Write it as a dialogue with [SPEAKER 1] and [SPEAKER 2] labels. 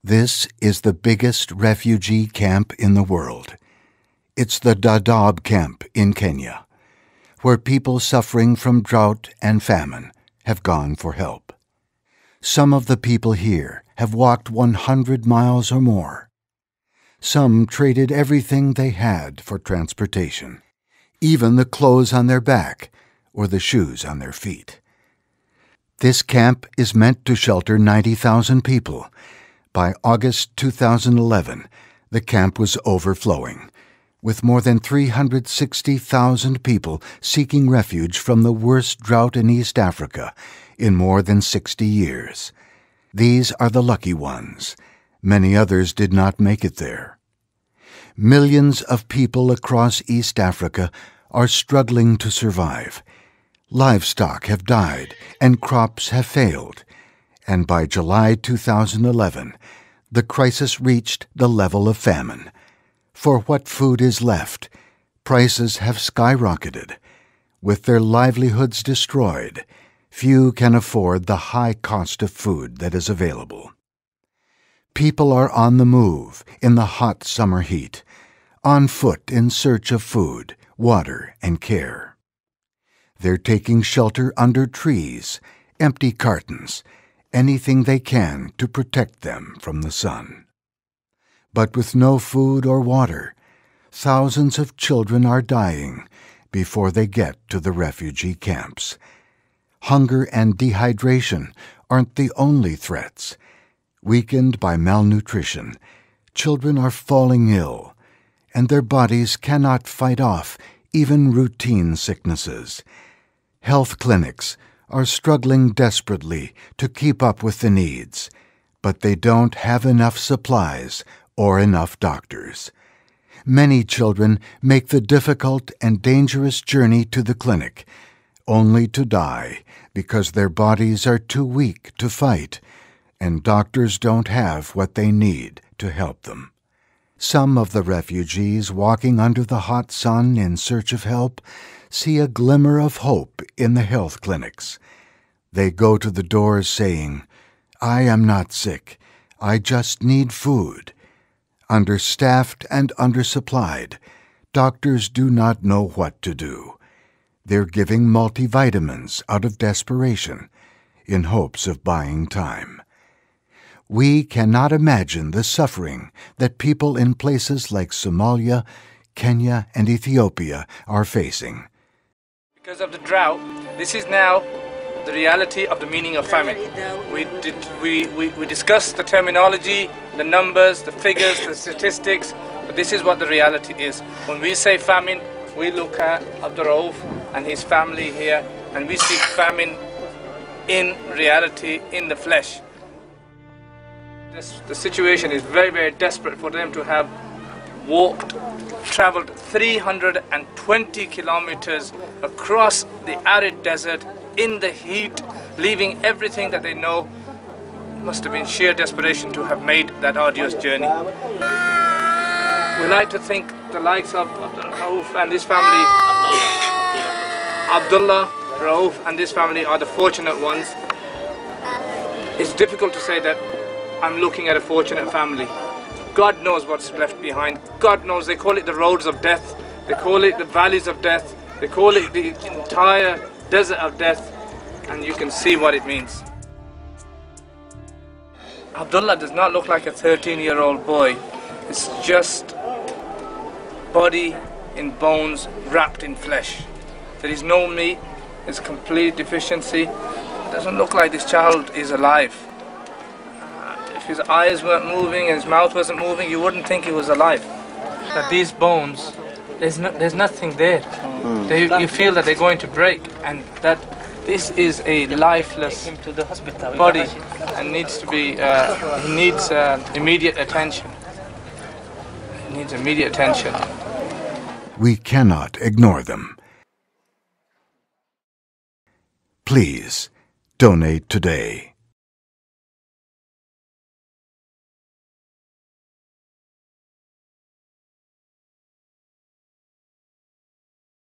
[SPEAKER 1] This is the biggest refugee camp in the world. It's the Dadaab camp in Kenya, where people suffering from drought and famine have gone for help. Some of the people here have walked 100 miles or more. Some traded everything they had for transportation, even the clothes on their back or the shoes on their feet. This camp is meant to shelter 90,000 people. By August 2011, the camp was overflowing, with more than 360,000 people seeking refuge from the worst drought in East Africa in more than 60 years. These are the lucky ones. Many others did not make it there. Millions of people across East Africa are struggling to survive. Livestock have died and crops have failed. And by July 2011, the crisis reached the level of famine. For what food is left, prices have skyrocketed. With their livelihoods destroyed, few can afford the high cost of food that is available. People are on the move in the hot summer heat, on foot in search of food, water, and care. They're taking shelter under trees, empty cartons, anything they can to protect them from the sun. But with no food or water, thousands of children are dying before they get to the refugee camps. Hunger and dehydration aren't the only threats. Weakened by malnutrition, children are falling ill, and their bodies cannot fight off even routine sicknesses. Health clinics are struggling desperately to keep up with the needs, but they don't have enough supplies or enough doctors. Many children make the difficult and dangerous journey to the clinic, only to die because their bodies are too weak to fight, and doctors don't have what they need to help them. Some of the refugees walking under the hot sun in search of help see a glimmer of hope in the health clinics. They go to the doors saying, "I am not sick. I just need food." Understaffed and undersupplied, doctors do not know what to do. They're giving multivitamins out of desperation in hopes of buying time. We cannot imagine the suffering that people in places like Somalia, Kenya, and Ethiopia are facing.
[SPEAKER 2] Because of the drought, this is now the reality of the meaning of famine. We discussed the terminology, the numbers, the figures, the statistics, but this is what the reality is. When we say famine, we look at Abdul Rauf and his family here, and we see famine in reality, in the flesh. The situation is very, very desperate for them to have traveled 320 kilometers across the arid desert in the heat, leaving everything that they know. Must have been sheer desperation to have made that arduous journey. We like to think the likes of Rauf and his family, Abdullah Rauf and his family are the fortunate ones. It's difficult to say that I'm looking at a fortunate family. God knows what's left behind. God knows. They call it the roads of death. They call it the valleys of death. They call it the entire desert of death. And you can see what it means. Abdullah does not look like a 13-year-old boy. It's just body in bones wrapped in flesh. There is no meat. There's complete deficiency. It doesn't look like this child is alive. If his eyes weren't moving and his mouth wasn't moving, you wouldn't think he was alive. That these bones, there's nothing there. You feel that they're going to break, and that this is a lifeless body and needs to be. He needs immediate attention. He needs immediate attention.
[SPEAKER 1] We cannot ignore them. Please donate today.